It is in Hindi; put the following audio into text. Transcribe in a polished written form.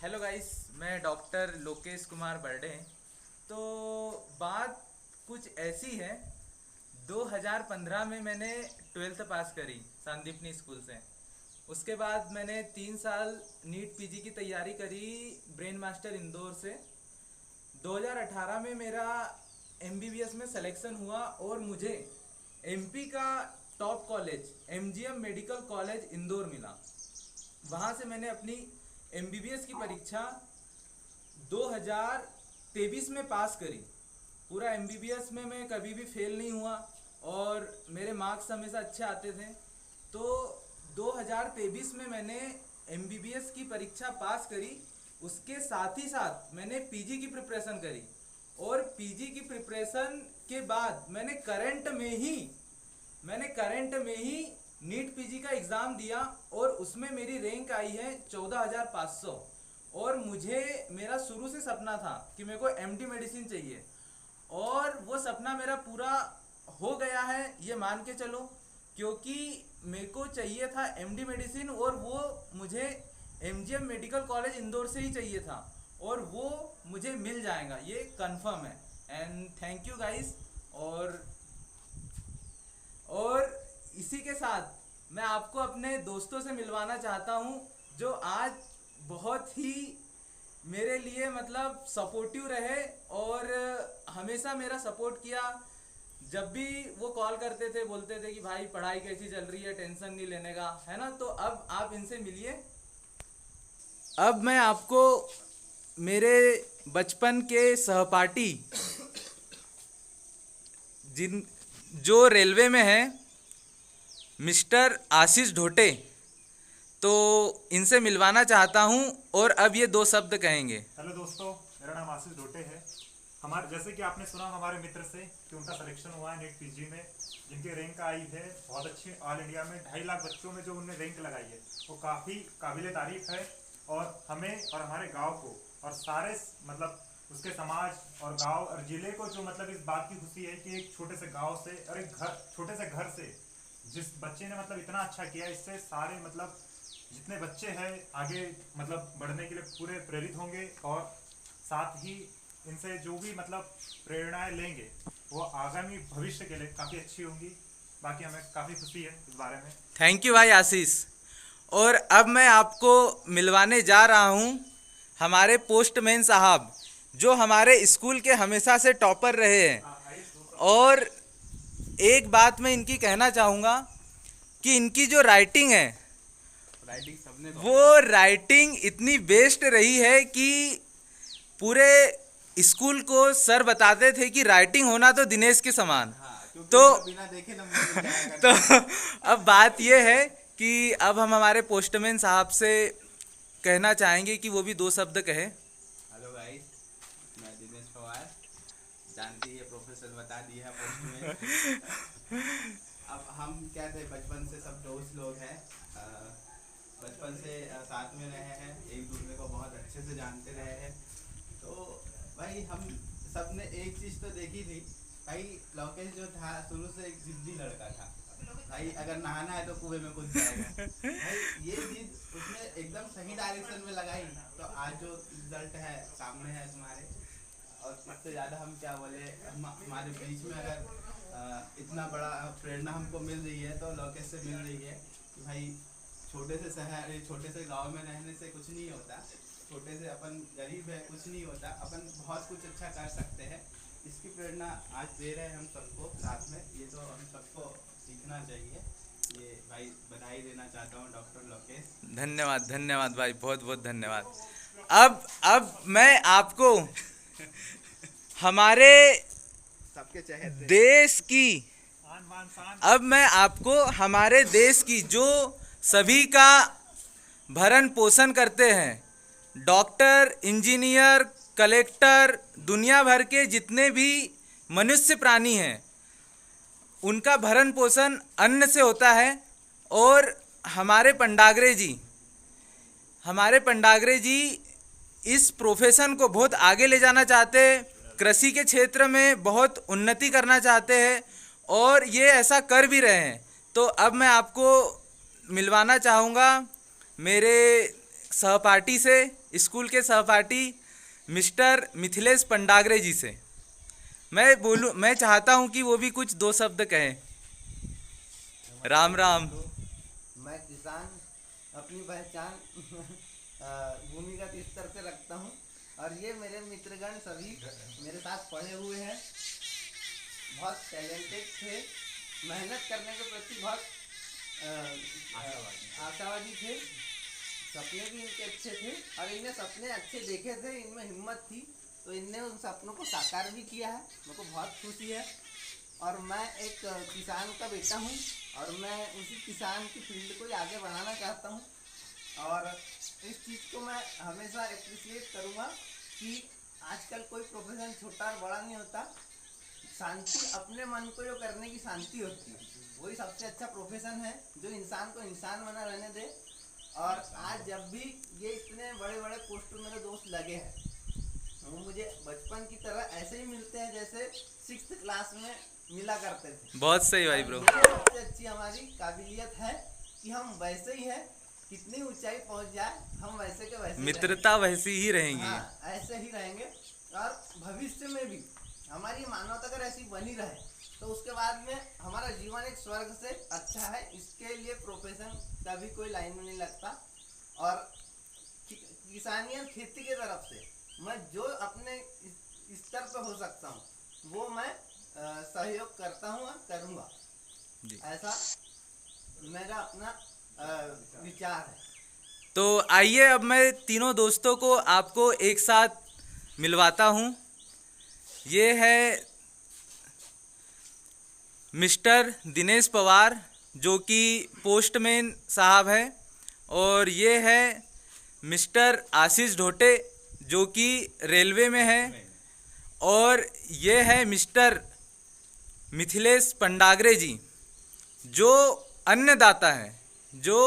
हेलो गाइस, मैं डॉक्टर लोकेश कुमार बर्डे। तो बात कुछ ऐसी है। 2015 में मैंने 12th पास करी सांदीपनी स्कूल से। उसके बाद मैंने 3 साल नीट पीजी की तैयारी करी ब्रेन मास्टर इंदौर से। 2018 में मेरा एमबीबीएस में सिलेक्शन हुआ और मुझे एमपी का top college MGM medical college Indore मिला। वहाँ से मैंने अपनी एमबीबीएस की परीक्षा 2023 में पास करी। पूरा एमबीबीएस में मैं कभी भी फेल नहीं हुआ और मेरे मार्क्स हमेशा अच्छे आते थे। तो 2023 में मैंने एमबीबीएस की परीक्षा पास करी। उसके साथ ही साथ मैंने पीजी की प्रिपरेशन करी और पीजी की प्रिपरेशन के बाद मैंने करंट में ही नीट पीजी का एग्ज़ाम दिया और उसमें मेरी रैंक आई है 14,500। और मेरा शुरू से सपना था कि मेरे को एमडी मेडिसिन चाहिए और वो सपना मेरा पूरा हो गया है, ये मान के चलो। क्योंकि मेरे को चाहिए था एमडी मेडिसिन और वो मुझे एमजीएम मेडिकल कॉलेज इंदौर से ही चाहिए था और वो मुझे मिल जाएगा, ये कंफर्म है। And thank you guys. और इसी के साथ मैं आपको अपने दोस्तों से मिलवाना चाहता हूँ जो आज बहुत ही मेरे लिए मतलब सपोर्टिव रहे और हमेशा मेरा सपोर्ट किया। जब भी वो कॉल करते थे बोलते थे कि भाई पढ़ाई कैसी चल रही है, टेंशन नहीं लेने का, है ना। तो अब आप इनसे मिलिए। अब मैं आपको मेरे बचपन के सहपाठी जो रेलवे में है, मिस्टर आशीष ढोटे, तो इनसे मिलवाना चाहता हूं और अब ये 2 शब्द कहेंगे। हेलो दोस्तों, मेरा नाम आशीष ढोटे है। हमारे जैसे कि आपने सुना हमारे मित्र से कि उनका सिलेक्शन हुआ है नीट पीजी में, जिनकी रैंक आई है बहुत अच्छी। ऑल इंडिया में 2.5 लाख बच्चों में जो उन्होंने रैंक लगाई है वो काफ़ी काबिल तारीफ है। और हमें और हमारे गांव को और सारे मतलब उसके समाज और गांव और जिले को जो मतलब इस बात की खुशी है कि एक छोटे से गांव से और एक छोटे से घर से जिस बच्चे ने मतलब इतना अच्छा किया, इससे सारे मतलब जितने बच्चे हैं आगे मतलब बढ़ने के लिए पूरे प्रेरित होंगे और साथ ही इनसे जो भी मतलब प्रेरणाएं लेंगे वो आगामी भविष्य के लिए काफ़ी अच्छी होंगी। बाकी हमें काफ़ी खुशी है इस बारे में। थैंक यू भाई आशीष। और अब मैं आपको मिलवाने जा रहा हूं हमारे पोस्टमैन साहब, जो हमारे स्कूल के हमेशा से टॉपर रहे हैं। और एक बात मैं इनकी कहना चाहूँगा कि इनकी जो राइटिंग है वो राइटिंग इतनी बेस्ट रही है कि पूरे स्कूल को सर बताते थे कि राइटिंग होना तो दिनेश के समान। तो बिना देखे नंबर तो अब बात ये है कि अब हम हमारे पोस्टमैन साहब से कहना चाहेंगे कि वो भी 2 शब्द कहे। हेलो गाइस, मैं दिनेश पवार, जानती है प्रोफेसर बता दिया है पोस्टमैन। अब हम क्या थे, बचपन से सब दोस्त लोग हैं, बचपन से साथ में रहे हैं, एक दूसरे को बहुत अच्छे से जानते रहे हैं। तो भाई हम सब ने एक चीज़ तो देखी थी भाई, लोकेश जो था शुरू से एक जिद्दी लड़का था भाई, अगर नहाना है तो कुएं में कूद जाएगा भाई। ये चीज़ उसने एकदम सही डायरेक्शन में लगाई, तो आज जो रिजल्ट है सामने है तुम्हारे। और इससे ज़्यादा हम क्या बोले, हमारे बीच में अगर इतना बड़ा प्रेरणा हमको मिल रही है तो लोकेश से मिल रही है कि भाई छोटे से शहर, छोटे से गांव में रहने से कुछ नहीं होता, छोटे से अपन गरीब है कुछ नहीं होता, अपन बहुत कुछ अच्छा कर सकते हैं। इसकी प्रेरणा आज दे रहे हैं हम सबको साथ में, ये तो हम सबको सीखना चाहिए। ये भाई बधाई देना चाहता हूँ डॉक्टर लोकेश। धन्यवाद धन्यवाद भाई, बहुत बहुत धन्यवाद। अब मैं आपको हमारे सबके चहेते देश की अब मैं आपको हमारे देश की जो सभी का भरण पोषण करते हैं, डॉक्टर, इंजीनियर, कलेक्टर, दुनिया भर के जितने भी मनुष्य प्राणी हैं, उनका भरण पोषण अन्न से होता है। और हमारे पंडाग्रे जी इस प्रोफेशन को बहुत आगे ले जाना चाहते हैं, कृषि के क्षेत्र में बहुत उन्नति करना चाहते हैं और ये ऐसा कर भी रहे हैं। तो अब मैं आपको मिलवाना चाहूँगा मेरे सहपाठी से, स्कूल के सहपाठी मिस्टर मिथिलेश पंडागरे जी से। मैं चाहता हूं कि वो भी कुछ दो शब्द कहें। राम राम। मैं किसान अपनी पहचान भूमिगत स्तर से रखता हूँ और ये मेरे मित्रगण सभी मेरे साथ पढ़े हुए हैं, बहुत टैलेंटेड थे, मेहनत करने के प्रति बहुत आशावादी थे, सपने भी इनके अच्छे थे और इनने सपने अच्छे देखे थे, इनमें हिम्मत थी तो इनने उन सपनों को साकार भी किया है। मेरे को बहुत खुशी है और मैं एक किसान का बेटा हूँ और मैं उसी किसान की फील्ड को ही आगे बढ़ाना चाहता हूँ और इस चीज़ को मैं हमेशा एप्रिशिएट करूँगा कि आजकल कोई प्रोफेशन छोटा और बड़ा नहीं होता, शांति अपने मन को जो करने की शांति होती है वही सबसे अच्छा प्रोफेशन है जो इंसान को इंसान बना रहने दे। और आज जब भी ये इतने बड़े बड़े पोस्ट मेरे दोस्त लगे हैं वो मुझे बचपन की तरह ऐसे ही मिलते हैं जैसे 6th क्लास में मिला करते थे। बहुत सही भाई ब्रो। सबसे अच्छी हमारी काबिलियत है कि हम वैसे ही है, कितनी ऊंचाई पहुंच जाए हम वैसे के वैसे मित्रता वैसी ही रहेंगी। हाँ, ऐसे ही रहेंगे और भविष्य में भी हमारी मानवता अगर ऐसी बनी रहे तो उसके बाद में हमारा जीवन एक स्वर्ग से अच्छा है। इसके लिए प्रोफेशन का भी कोई लाइन में नहीं लगता और किसानी और खेती की तरफ से मैं जो अपने स्तर पर हो सकता हूँ वो मैं सहयोग करता हूँ और करूँगा, ऐसा मेरा अपना विचार है। तो आइए अब मैं तीनों दोस्तों को आपको एक साथ मिलवाता हूँ। ये है मिस्टर दिनेश पवार जो कि पोस्टमैन साहब है और ये है मिस्टर आशीष ढोटे जो कि रेलवे में है और ये है मिस्टर मिथिलेश पंडागरे जी जो अन्नदाता हैं, जो